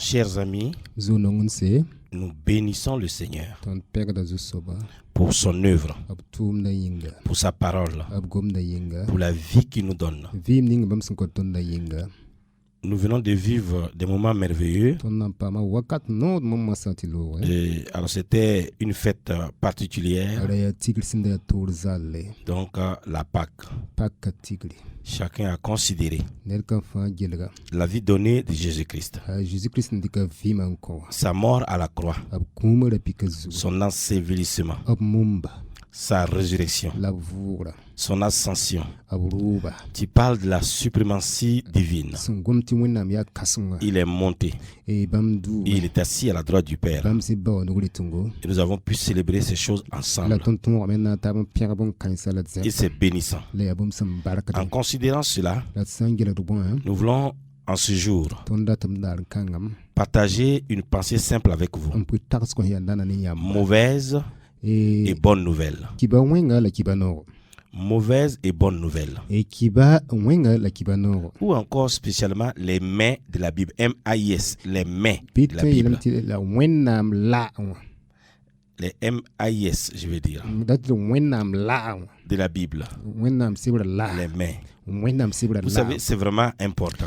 Chers amis, nous bénissons le Seigneur pour son œuvre, pour sa parole, pour la vie qu'il nous donne. Nous venons de vivre des moments merveilleux. Et alors c'était une fête particulière. Donc la Pâque. Chacun a considéré la vie donnée de Jésus-Christ. Sa mort à la croix. Son ensevelissement. Sa résurrection, son ascension. Tu parles de la suprématie divine. Il est monté. Et il est assis à la droite du Père. Et nous avons pu célébrer ces choses ensemble. Et c'est bénissant. En considérant cela, nous voulons en ce jour partager une pensée simple avec vous. Mauvaise et bonne nouvelle. Mauvaise et bonne nouvelle. Ou encore spécialement les mais de la Bible. M-A-I-S, les mais de la Bible. Les M-A-I-S, je veux dire. De la Bible. Les mais. Vous savez, c'est vraiment important.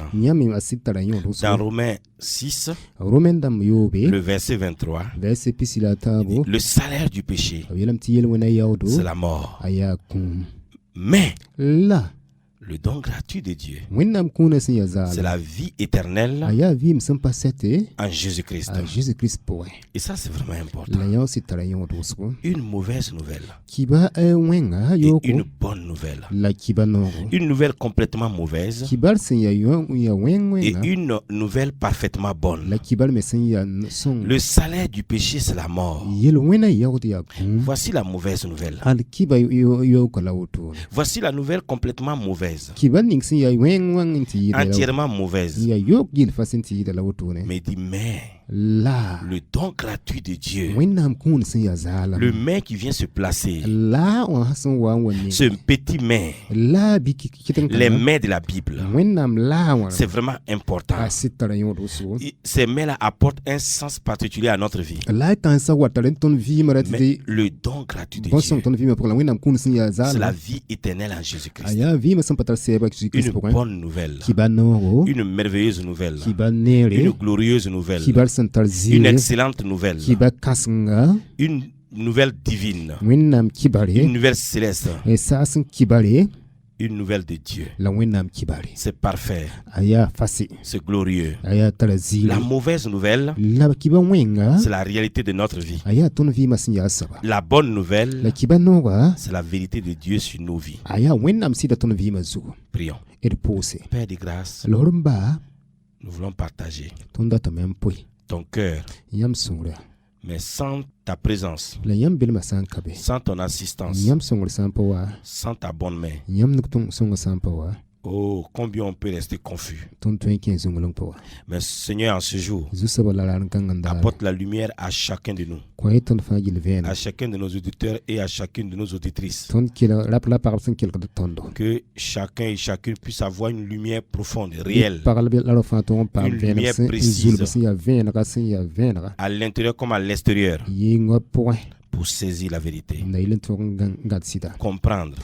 Dans Romains 6, le verset 23, dit, le salaire du péché, c'est la mort. Mais le don gratuit de Dieu, c'est la vie éternelle en Jésus-Christ. Et ça, c'est vraiment important. Une mauvaise nouvelle et une bonne nouvelle. Une nouvelle complètement mauvaise et une nouvelle parfaitement bonne. Le salaire du péché, c'est la mort. Voici la mauvaise nouvelle. Voici la nouvelle complètement mauvaise. Entièrement mauvaise. Mais dit mais le don gratuit de Dieu, le mais qui vient se placer, ce petit mais, les mais de la Bible, c'est vraiment important. Ces mais-là apportent un sens particulier à notre vie. Mais le don gratuit de Dieu, c'est la vie éternelle en Jésus-Christ. Une bonne nouvelle, une merveilleuse nouvelle, une glorieuse nouvelle, une excellente nouvelle, une nouvelle divine, une nouvelle céleste, une nouvelle de Dieu. C'est parfait, c'est glorieux. La mauvaise nouvelle, c'est la réalité de notre vie. La bonne nouvelle, c'est la vérité de Dieu sur nos vies. Prions. Père de grâce, nous voulons partager ton cœur, mais sans ta présence, sans ton assistance, sans ta bonne main. Oh, combien on peut rester confus. Mais Seigneur, en ce jour, apporte la lumière à chacun de nous, à chacun de nos auditeurs et à chacune de nos auditrices. Que chacun et chacune puisse avoir une lumière profonde, réelle, une lumière précise, à l'intérieur comme à l'extérieur, pour saisir la vérité, comprendre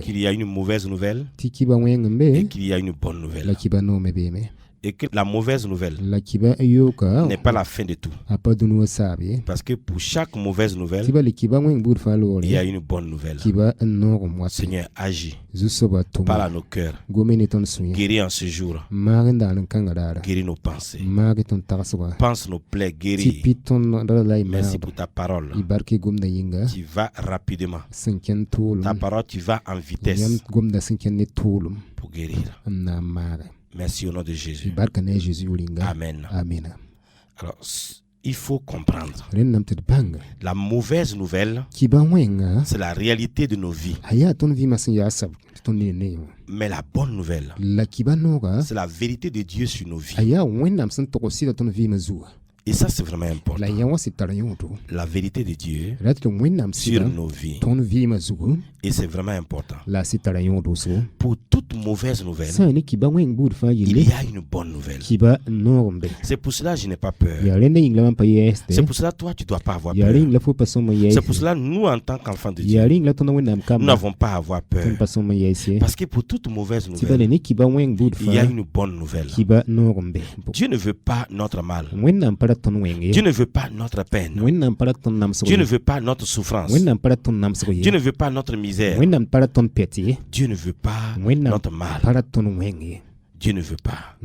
qu'il y a une mauvaise nouvelle et qu'il y a une bonne nouvelle, et que la mauvaise nouvelle n'est pas la fin de tout, parce que pour chaque mauvaise nouvelle, il y a une bonne nouvelle. Seigneur, agis, parle à nos cœurs, guéris en ce jour, guéris nos pensées, pense nos plaies, guéris. Merci pour ta parole qui va rapidement, ta parole qui va en vitesse pour guérir. Merci au nom de Jésus. Amen. Alors, il faut comprendre. La mauvaise nouvelle, c'est la réalité de nos vies. Mais la bonne nouvelle, c'est la vérité de Dieu sur nos vies. Et Et ça, c'est vraiment important. La vérité de Dieu sur nos vies. Et c'est vraiment important. Pour toute mauvaise nouvelle, il y a une bonne nouvelle. C'est pour cela que je n'ai pas peur. C'est pour cela que toi, tu ne dois pas avoir peur. C'est pour cela que nous, en tant qu'enfants de Dieu, nous n'avons pas à avoir peur. Parce que pour toute mauvaise nouvelle, il y a une bonne nouvelle. Dieu ne veut pas notre mal. Dieu ne veut pas notre peine. Dieu ne veut pas notre souffrance. Dieu ne veut pas notre misère. Dieu ne veut pas notre mal. Dieu ne veut pas.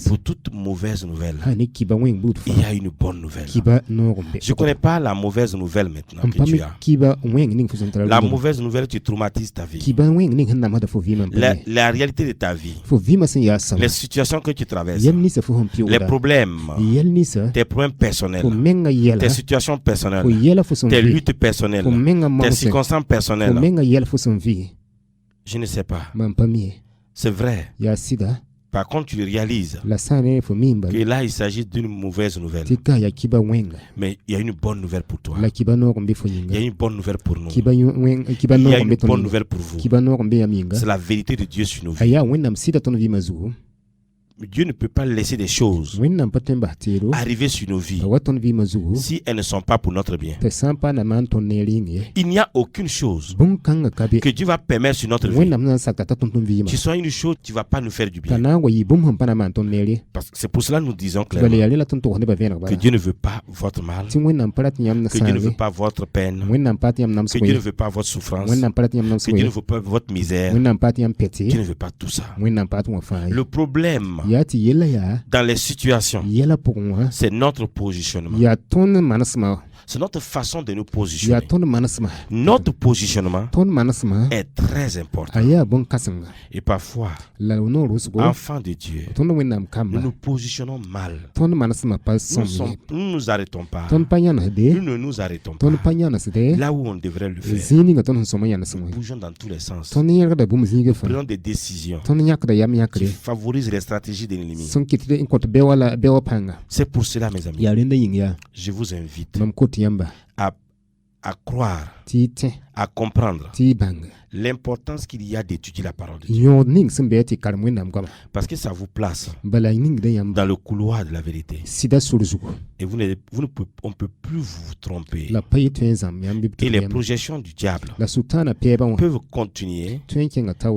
Pour toute mauvaise nouvelle, il y a une bonne nouvelle. Je ne connais pas la mauvaise nouvelle maintenant que tu as. La mauvaise nouvelle, tu traumatises ta vie. La réalité de ta vie, les situations que tu traverses, les problèmes, tes problèmes personnels, tes situations personnelles, tes luttes personnelles, tes circonstances personnelles. Je ne sais pas. C'est vrai. Par contre, tu le réalises que là, il s'agit d'une mauvaise nouvelle. Mais il y a une bonne nouvelle pour toi. Il y a une bonne nouvelle pour nous. Il y a une bonne nouvelle pour vous. C'est la vérité de Dieu sur nos vies. Dieu ne peut pas laisser des choses arriver sur nos vies si elles ne sont pas pour notre bien. Il n'y a aucune chose que Dieu va permettre sur notre vie qui soit une chose qui ne va pas nous faire du bien. Parce que c'est pour cela que nous disons clairement que Dieu ne veut pas votre mal, que Dieu ne veut pas votre peine, que Dieu ne veut pas votre souffrance, que Dieu ne veut pas votre misère. Dieu ne veut pas tout ça. Le problème dans les situations, c'est notre positionnement. C'est notre façon de nous positionner. Notre positionnement est très important. Et parfois, enfants de Dieu, nous nous positionnons mal. Nous ne nous arrêtons pas. Nous ne nous arrêtons pas. Là où on devrait le faire. Nous bougeons dans tous les sens. Nous prenons des décisions qui favorisent les stratégies de l'ennemi. C'est pour cela, mes amis, je vous invite à croire, à comprendre l'importance qu'il y a d'étudier la parole de Dieu. Parce que ça vous place dans le couloir de la vérité. Et on ne peut plus vous tromper. Et les projections du diable peuvent continuer,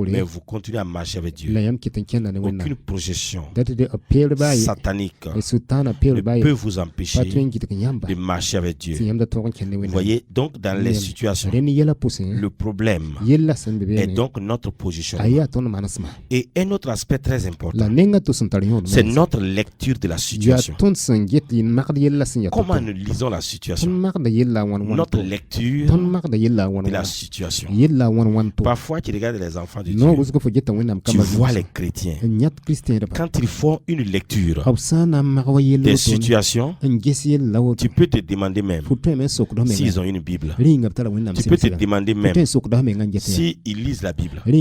mais vous continuez à marcher avec Dieu. Aucune projection satanique ne peut vous empêcher de marcher avec Dieu. Vous voyez, donc dans les situations, le problème est donc notre positionnement. Et un autre aspect très important, c'est notre lecture de la situation. Comment nous lisons la situation? Notre lecture de la situation. Parfois, tu regardes les enfants de Dieu, tu vois les chrétiens. Quand ils font une lecture des situations, tu peux te demander même s'ils ont une Bible. Tu peux te demander même s'ils lisent la Bible. Tu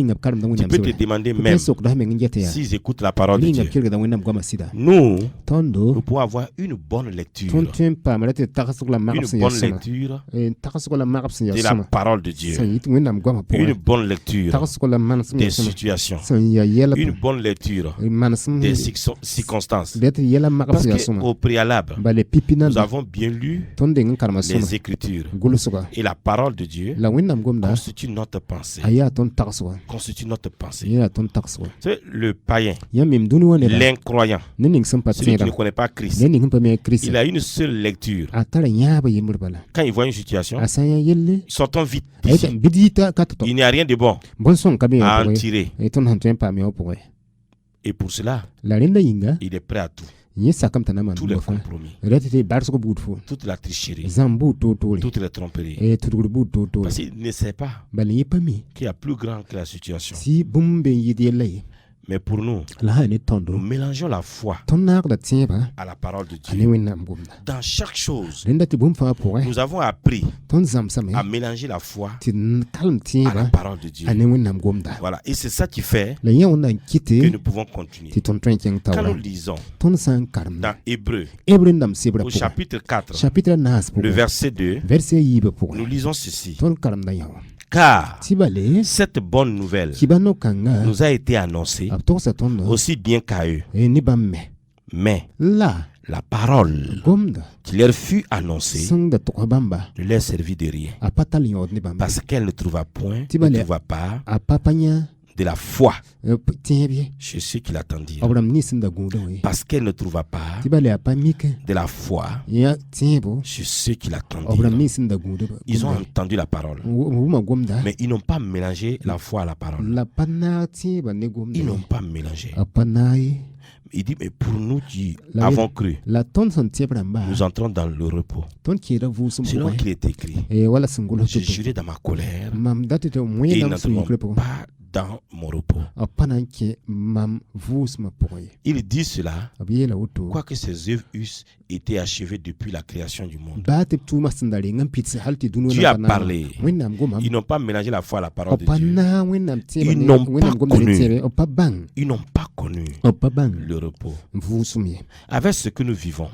peux te demander même s'ils écoutent la parole de Dieu. Nous pouvons avoir une bonne lecture. Une bonne lecture de la parole de Dieu. Une bonne lecture des situations. Une bonne lecture des circonstances. Parce qu'au préalable, nous avons bien lu les Écritures. Et la parole de Dieu constitue notre pensée. Constitue notre pensée. C'est le païen, l'incroyant, celui qui ne connaît pas Christ. Il a une seule lecture. Quand il voit une situation, sortons vite d'ici. Il n'y a rien de bon à en tirer. Et pour cela, il est prêt à tout. Tous les compromis, toute la tricherie, toutes les tromperies. Parce qu'il ne sait pas qu'il y a plus grand que la situation. Mais pour nous, nous mélangeons la foi à la parole de Dieu. Dans chaque chose, nous avons appris à mélanger la foi à la parole de Dieu. Voilà. Et c'est ça qui fait que nous pouvons continuer. Quand nous lisons dans Hébreux, au chapitre 4, le verset 2, nous lisons ceci. Car cette bonne nouvelle nous a été annoncée aussi bien qu'à eux. Mais la parole qui leur fut annoncée ne leur servit de rien, parce qu'elle ne trouva pas de la foi chez ceux qui l'attendirent. Parce qu'elle ne trouva pas de la foi chez ceux qui l'attendirent. Ils ont entendu la parole, mais ils n'ont pas mélangé la foi à la parole. Ils n'ont pas mélangé. Il dit, mais pour nous qui avons cru, nous entrons dans le repos. Selon qu'il est écrit, j'ai juré dans ma colère et ils n'entreront pas dans mon repos. Il dit cela, quoique ses œuvres eussent été achevées depuis la création du monde. Dieu a parlé. Ils n'ont pas mélangé la foi à la parole de Dieu. Ils n'ont pas connu le repos. Avec ce que nous vivons,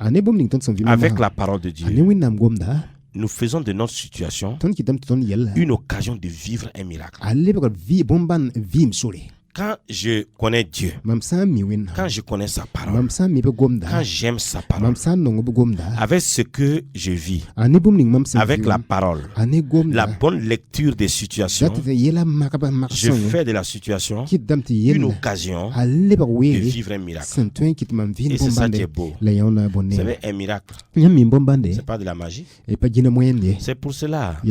avec la parole de Dieu, nous faisons de notre situation une occasion de vivre un miracle. Quand je connais Dieu, quand je connais sa parole, quand j'aime sa parole, avec ce que je vis, avec la parole, la bonne lecture des situations, je fais de la situation une occasion de vivre un miracle. Et c'est ça qui est beau. Vous savez, un miracle, c'est pas de la magie. C'est pour cela. Il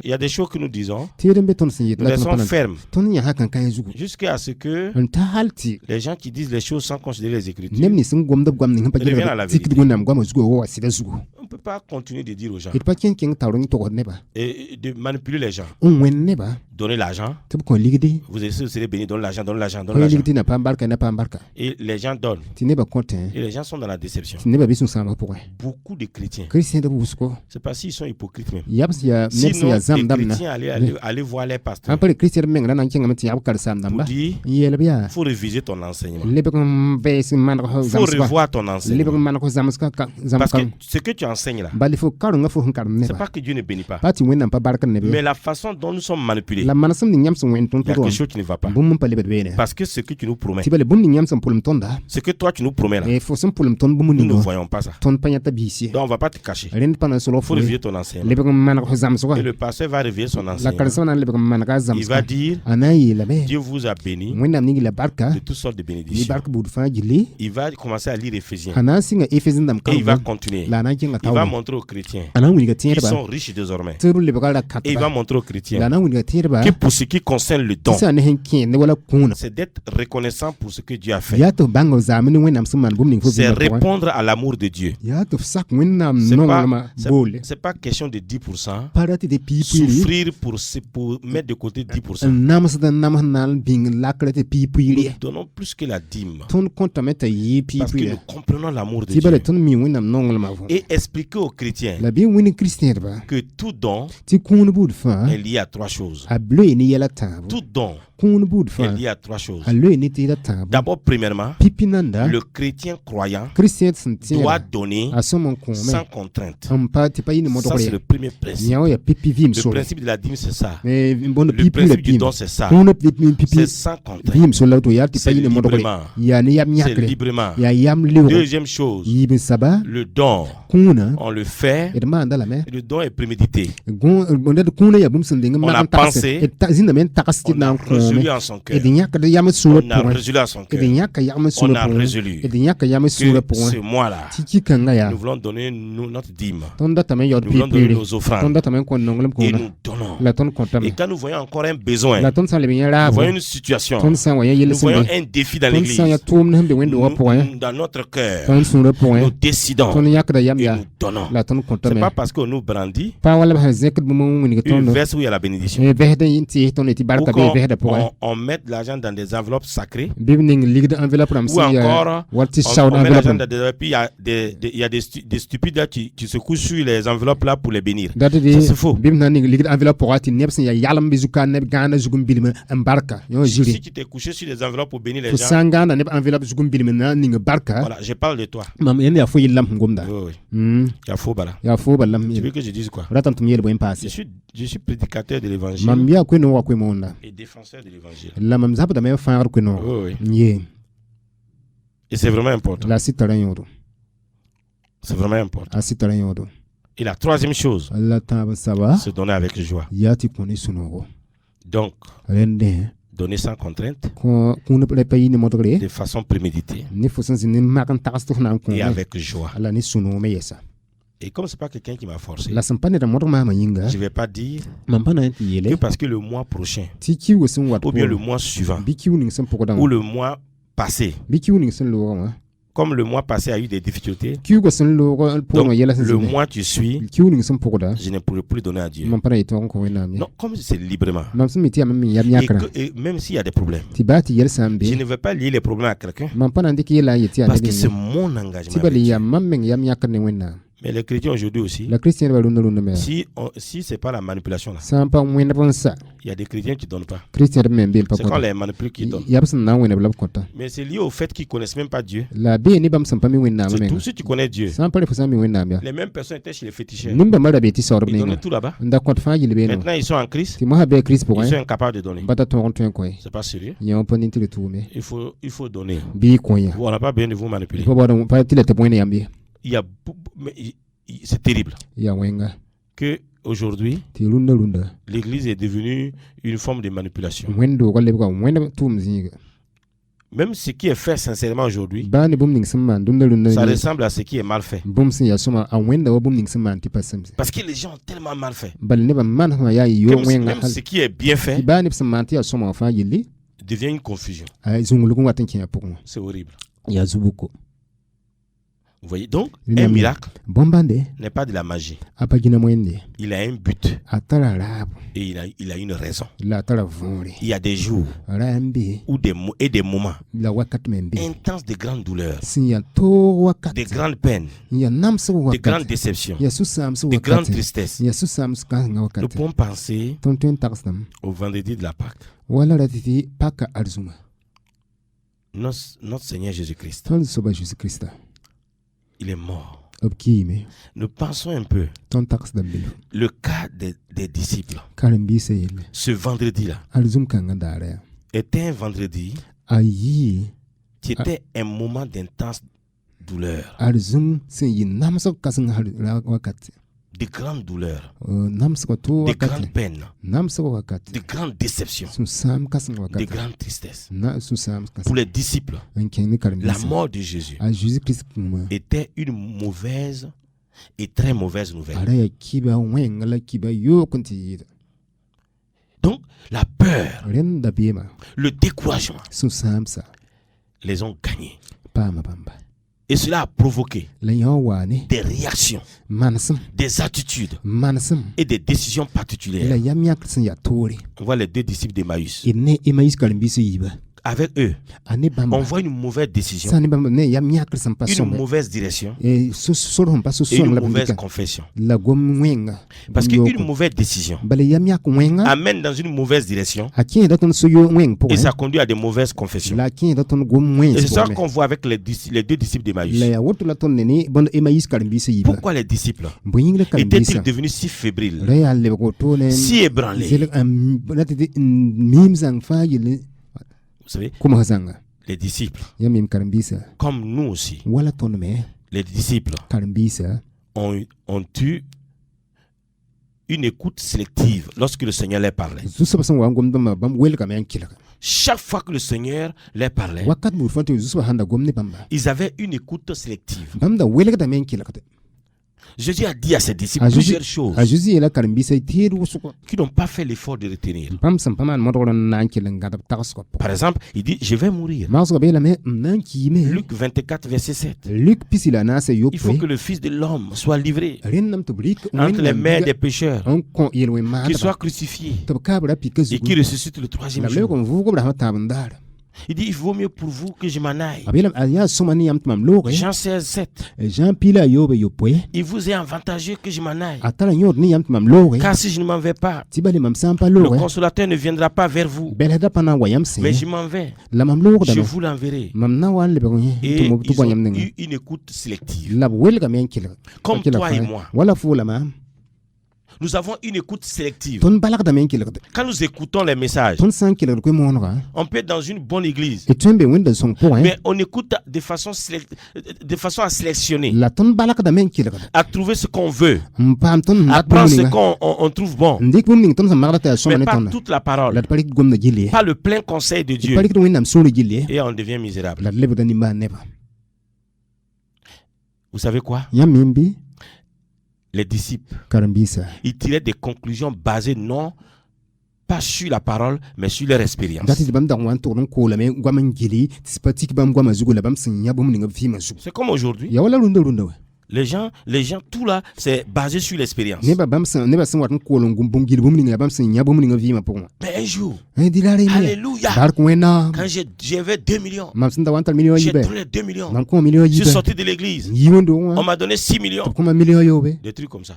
y a des choses que nous disons, nous restons fermes jusqu'à ce que les gens qui disent les choses sans considérer les Écritures reviennent à la vérité. On ne peut pas continuer de dire aux gens et de manipuler les gens. Donner l'argent, vous serez bénis, donne l'argent. Et les gens donnent. Et les gens sont dans la déception. Beaucoup de chrétiens, c'est pas s'ils sont hypocrites même. Sinon, les chrétiens allaient voir les pasteurs pour dire, il faut réviser ton enseignement. Il faut revoir ton enseignement. Parce que ce que tu enseignes là, c'est pas que Dieu ne bénit pas, mais la façon dont nous sommes manipulés, il y a quelque chose qui ne va pas. Parce que ce que tu nous promets, ce que toi tu nous promets là, nous ne voyons pas ça. Donc on ne va pas te cacher. Il faut réviser ton enseignement. Et le pasteur va réveiller son enseignement. Il va dire, Dieu vous a béni de toutes sortes de bénédictions. Il va commencer à lire Éphésiens. Et il va continuer. Il va montrer aux chrétiens qui sont riches désormais. Et il va montrer aux chrétiens que pour ce qui concerne le don, c'est d'être reconnaissant pour ce que Dieu a fait. C'est répondre à l'amour de Dieu. C'est pas question de 10%. Souffrir pour mettre de côté 10%. Nous donnons plus que la dîme. Parce que nous comprenons l'amour de Dieu. Et expliquer aux chrétiens que tout don est lié à trois choses. Tout don est lié à trois choses. D'abord, premièrement, le chrétien croyant doit donner sans contrainte. Ça, c'est le premier principe. Le principe de la dîme, c'est ça. Le principe du don, c'est ça. C'est sans contrainte. C'est librement. C'est librement. Deuxième chose, le don, on le fait. Le don est prémédité. On a pensé, on a résolu en son cœur. On a résolu en son cœur. On a résolu que ce mois-là, nous voulons donner notre dîme. Nous voulons donner nos offrandes. Et nous donnons. Et quand nous voyons encore un besoin, nous voyons une situation, nous voyons un défi dans l'église, dans notre cœur, nous décidons et nous donnons. C'est pas parce qu'on nous brandit une veste où il y a la bénédiction. Ou qu'on met l'argent dans des enveloppes sacrées. Ou encore, on met l'argent dans des... Puis il y a des stupides là qui se couchent sur les enveloppes là pour les bénir. Ça, c'est faux. Si tu t'es couché sur les enveloppes pour bénir les gens, voilà, je parle de toi. Oui. Tu veux que je dise quoi? Je suis prédicateur de l'évangile et défenseur de l'évangile. Oui. Et c'est vraiment important. C'est vraiment important. Et la troisième chose, se donner avec joie. Donc, donner sans contrainte, de façon préméditée et avec joie. Et comme ce n'est pas quelqu'un qui m'a forcé, je ne vais pas dire que parce que le mois prochain, ou bien le mois suivant, ou le mois passé, comme le mois passé a eu des difficultés, donc le mois qui suit, je ne pourrai plus donner à Dieu. Non, comme c'est librement. Et même s'il y a des problèmes, je ne vais pas lier les problèmes à quelqu'un parce que c'est mon engagement. Mais les chrétiens aujourd'hui aussi, si ce n'est pas la manipulation là, il y a des chrétiens qui ne donnent pas. C'est quand les manipule qui donnent. Mais c'est lié au fait qu'ils ne connaissent même pas Dieu. C'est tout. Si tu connais Dieu, les mêmes personnes étaient chez les féticheurs. Ils donnaient tout là-bas. Maintenant ils sont en Christ. Ils sont incapables de donner. C'est pas sérieux. Il faut donner. On n'a pas besoin de vous manipuler. C'est terrible que aujourd'hui l'église est devenue une forme de manipulation. Même ce qui est fait sincèrement aujourd'hui, ça ressemble à ce qui est mal fait. Parce que les gens ont tellement mal fait. Même ce qui est bien fait devient une confusion. C'est horrible. Vous voyez, donc, un miracle n'est pas de la magie. Il a un but. Et il a une raison. Il y a des jours et des moments intenses de grandes douleurs, de grandes peines, de grandes déceptions, de grandes tristesses. Nous pouvons penser au vendredi de la Pâque. Notre Seigneur Jésus-Christ, il est mort. Nous pensons un peu le cas des disciples. Ce vendredi-là était un vendredi qui était un moment d'intense douleur, de grandes douleurs, de grandes peines, de grandes déceptions, de grandes tristesses. Pour les disciples, la mort de Jésus était une mauvaise et très mauvaise nouvelle. Donc, la peur, le découragement les ont gagnés. Et cela a provoqué des réactions, des attitudes et des décisions particulières. On voit les deux disciples d'Emmaüs. Avec eux, on voit une mauvaise décision, une mauvaise direction et une mauvaise confession. Parce qu'une mauvaise décision amène dans une mauvaise direction et ça conduit à des mauvaises confessions. Et c'est ça qu'on voit avec les deux disciples d'Emmaüs. Pourquoi les disciples étaient-ils devenus si fébriles, si ébranlés? Vous savez, les disciples, comme nous aussi, les disciples ont eu une écoute sélective lorsque le Seigneur leur parlait. Chaque fois que le Seigneur leur parlait, ils avaient une écoute sélective. Jésus a dit à ses disciples plusieurs choses qui n'ont pas fait l'effort de retenir. Par exemple, il dit, je vais mourir. Luc 24, verset 7. Il faut que le Fils de l'homme soit livré entre les mains des pécheurs, qu'il soit crucifié et qu'il ressuscite le troisième jour. Il dit, il vaut mieux pour vous que je m'en aille. Jean 16, 7. Il vous est avantageux que je m'en aille. Car si je ne m'en vais pas, le consolateur ne viendra pas vers vous. Mais je m'en vais. Je vous l'enverrai. Et ils ont eu une écoute sélective. Comme toi et moi. Nous avons une écoute sélective. Quand nous écoutons les messages, on peut être dans une bonne église, mais on écoute de façon à sélectionner, à trouver ce qu'on veut, à prendre ce qu'on trouve bon, mais pas toute la parole, pas le plein conseil de Dieu, et on devient misérable. Vous savez quoi? Les disciples, ils tiraient des conclusions basées non pas sur la parole, mais sur leur expérience. C'est comme aujourd'hui. Les gens, tout là, c'est basé sur l'expérience. Mais un jour, alléluia, quand j'avais 2 millions, j'ai donné 2 millions. Je suis sorti de l'église. On m'a donné 6 millions. Des trucs comme ça.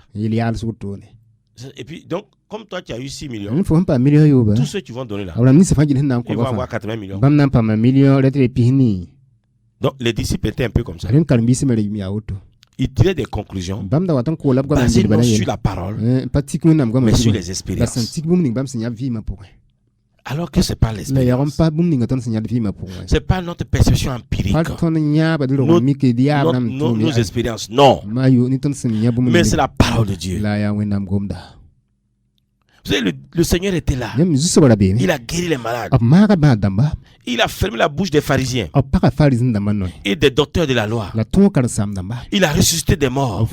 Et puis, donc, comme toi, tu as eu 6 millions, tous ceux qui vont donner là, ils vont avoir 80 millions. Donc, les disciples étaient un peu comme ça. Ils tiraient des conclusions basées non sur la parole, mais sur les expériences. Alors que ce n'est pas l'expérience. Ce n'est pas notre perception empirique. Nos expériences, non. Mais c'est la parole de Dieu. Vous savez, le Seigneur était là. Il a guéri les malades. Il a fermé la bouche des pharisiens et des docteurs de la loi. Il a ressuscité des morts.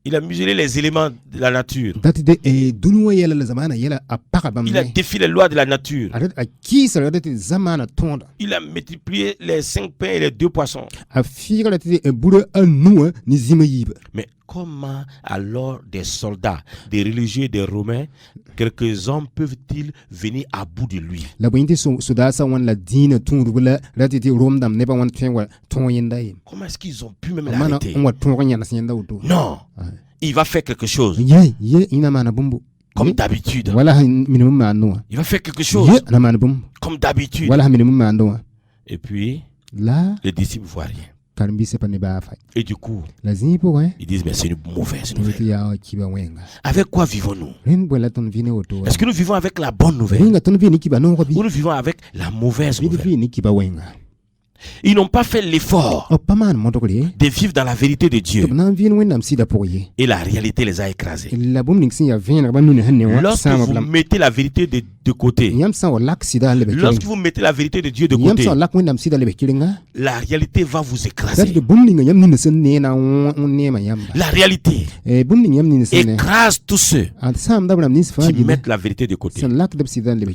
Il a muselé les éléments de la nature. Il a défié les lois de la nature. Il a multiplié les 5 pains et les 2 poissons. Mais comment alors des soldats, des religieux, des Romains, quelques hommes peuvent-ils venir à bout de lui? Comment est-ce qu'ils ont pu même l'arrêter? Non, il va faire quelque chose. Comme d'habitude. Il va faire quelque chose. Comme d'habitude. Et puis, les disciples ne voient rien. Et du coup, ils disent, mais c'est une mauvaise nouvelle. Avec quoi vivons-nous? Est-ce que nous vivons avec la bonne nouvelle? Ou nous vivons avec la mauvaise nouvelle? Ils n'ont pas fait l'effort de vivre dans la vérité de Dieu. Et la réalité les a écrasés. Lorsque vous mettez la vérité de côté, lorsque vous mettez la vérité de Dieu de côté, la réalité va vous écraser. La réalité écrase tous ceux qui mettent la vérité de côté.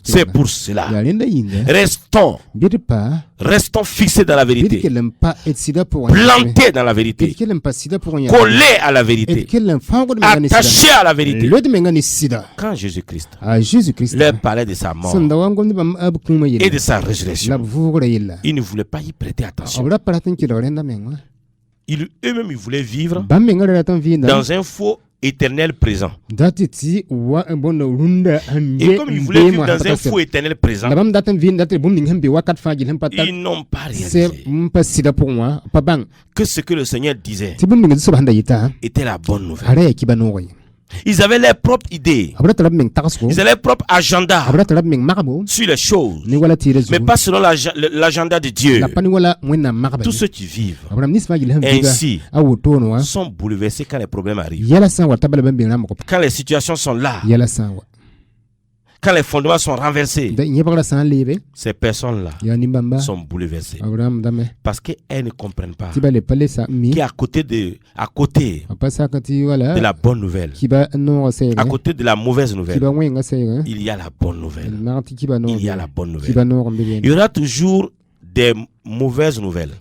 C'est pour cela. Restons fixés dans la vérité, plantés dans la vérité, collés à la vérité, attachés à la vérité. Quand Jésus-Christ leur parlait de sa mort et de sa résurrection, ils ne voulaient pas y prêter attention. Eux-mêmes, ils voulaient vivre dans un faux éternel présent. Et comme ils voulaient vivre dans un faux éternel présent, ils n'ont pas réalisé que ce que le Seigneur disait était la bonne nouvelle. Ils avaient leur propre idée. Ils avaient leur propre agenda sur les choses, mais pas selon l'agenda de Dieu. Tous ceux qui vivent ainsi sont bouleversés quand les problèmes arrivent. Quand les situations sont là, quand les fondements sont renversés, ces personnes-là sont bouleversées. Parce qu'elles ne comprennent pas qu'à côté de la bonne nouvelle, à côté de la mauvaise nouvelle, il y a la bonne nouvelle. Il y a la bonne nouvelle. Il y aura toujours des mauvaises nouvelles.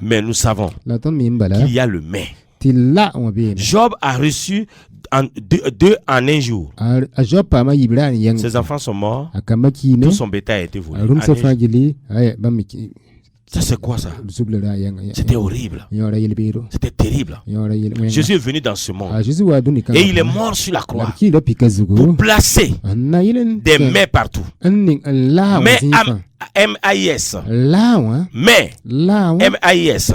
Mais nous savons qu'il y a le mais. Job a reçu deux en un jour. Ses enfants sont morts. Tout son bétail a été volé. Ça c'est quoi ça? C'était horrible. C'était terrible. Jésus est venu dans ce monde. Et il est mort sur la croix pour placer des mains partout. Mais M-A-I-S. Mais M-A-I-S.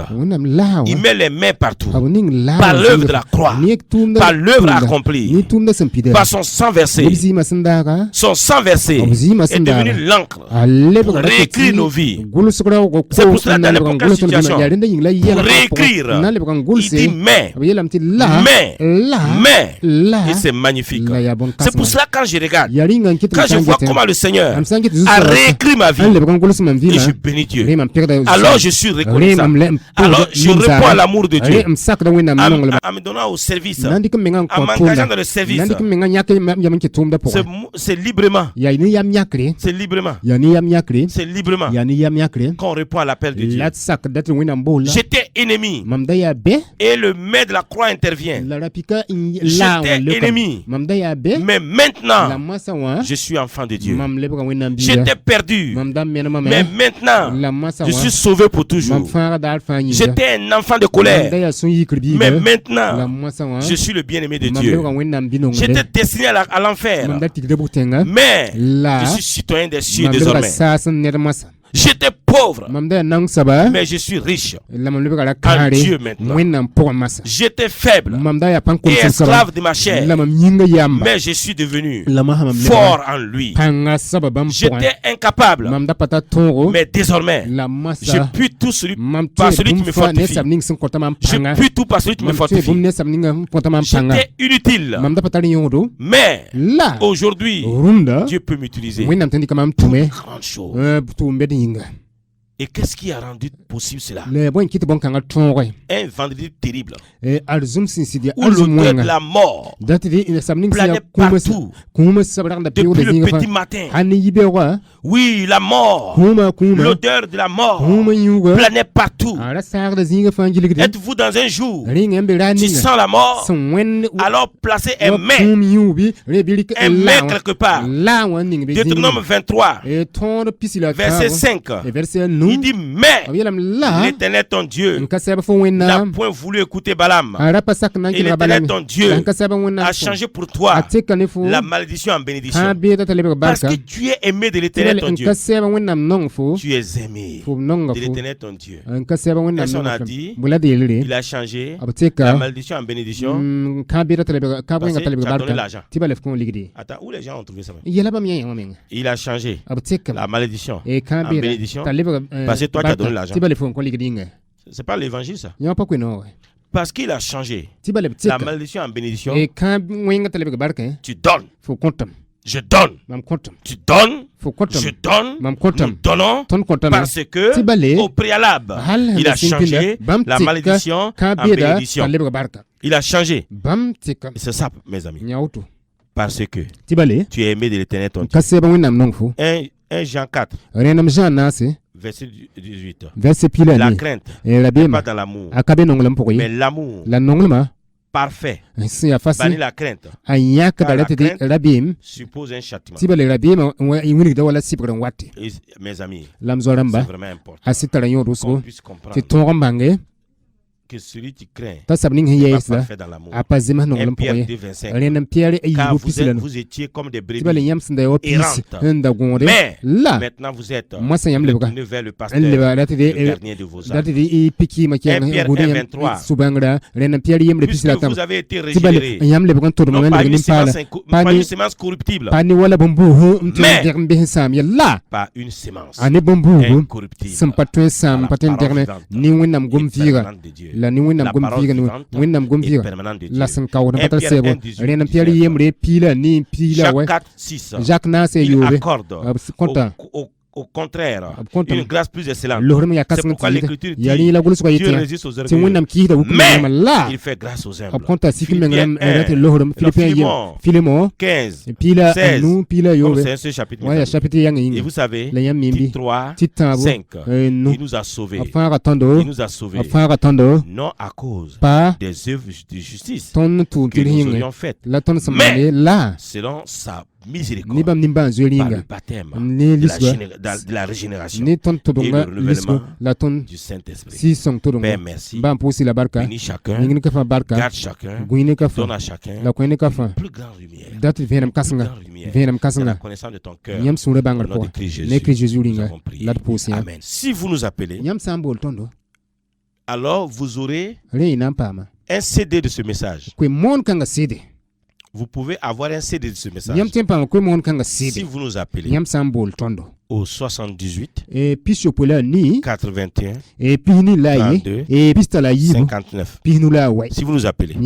Il met les mains partout. Par l'œuvre de la croix. Par l'œuvre accomplie. Par son sang versé. Son sang versé est devenu l'encre pour réécrire nos vies. C'est pour cela dans n'importe quelle situation, pour réécrire, il dit mais. Et c'est magnifique. C'est pour cela quand je regarde, quand je vois comment le Seigneur a réécrit ma vie, et je bénis Dieu, alors je suis reconnaissant. Alors je réponds à l'amour de Dieu, en me donnant au service, en m'engageant dans le service. C'est librement. C'est librement. C'est librement qu'on répond à l'appel de Dieu. J'étais ennemi et le maître de la croix intervient. J'étais ennemi, mais maintenant je suis enfant de Dieu. J'étais perdu, mais maintenant je suis sauvé pour toujours. J'étais un enfant de colère, mais maintenant je suis le bien-aimé de Dieu. J'étais destiné à l'enfer, mais je suis citoyen des cieux désormais. J'étais pauvre, mais je suis riche en Dieu maintenant. J'étais faible et esclave de ma chair, mais je suis devenu fort en lui. J'étais incapable, mais désormais je puis tout par celui qui me fortifie. Je puis tout par celui qui me fortifie. J'étais inutile, mais aujourd'hui Dieu peut m'utiliser. Grande chose. Et qu'est-ce qui a rendu possible cela? Un vendredi terrible où l'odeur de la mort planait partout depuis le petit matin. Oui, la mort, l'odeur de la mort planait partout. Êtes-vous dans un jour, tu sens la mort, alors placez un mais quelque part. Deutéronome 23, verset 5. Il dit mais l'Éternel ton Dieu n'a point voulu écouter Balaam. Et l'Éternel ton Dieu a changé pour toi la malédiction en bénédiction. Parce que tu es aimé de l'Éternel ton Dieu. Tu es aimé de l'Éternel ton Dieu. Est-ce qu'on a dit il a changé la malédiction en bénédiction? Parce que tu as donné l'argent. Attends, où les gens ont trouvé ça? Il a changé la malédiction en bénédiction. Parce que toi tu as donné l'argent. C'est pas l'évangile ça. Parce qu'il a changé la malédiction en bénédiction. Tu donnes. Je donne. Tu donnes. Je donne. Nous donnons. Parce que au préalable, il a changé la malédiction en bénédiction. Il a changé. C'est ça, mes amis. Parce que tu es aimé de l'Éternel ton Dieu. 1 Jean 4. Verset 18. La crainte n'est pas dans l'amour, mais l'amour parfait bannit la crainte. Car la crainte suppose un châtiment. Et, mes amis, c'est vraiment important qu'on puisse comprendre que celui qui craint n'est pas parfait dans l'amour. 1 Pierre 2,25. Car vous étiez comme des brebis errantes, mais maintenant vous êtes tournés vers le pasteur, le gardien de vos âmes. 1 Pierre 1,23. Puisque vous avez été régénérés, non pas une semence corruptible, mais par une semence incorruptible, par la parole vivante, éternelle de Dieu. la parole vivante et permanente de Dieu. 1 Pierre 1:18 dit Jacques 4:6 il accorde au contraire une grâce plus excellente. C'est pourquoi l'Écriture dit Dieu résiste aux orgueilleux, mais il fait grâce aux humbles. Philémon 15, 16, comme c'est un seul chapitre. Et vous savez, Tite 3, 5, il nous a sauvés. Il nous a sauvés, non à cause des œuvres de justice que nous aurions faites, mais selon sa miséricorde, par le baptême de la régénération et le renouvellement du Saint-Esprit. Père, merci. Bénis chacun, garde chacun, donne à chacun plus grande lumière. C'est la connaissance de ton cœur. Au nom de Christ Jésus, nous avons prié. Amen. Si vous nous appelez, alors vous aurez un CD de ce message. Vous pouvez avoir un CD de ce message. Si vous nous appelez au 78 81 32 59. Si vous nous appelez.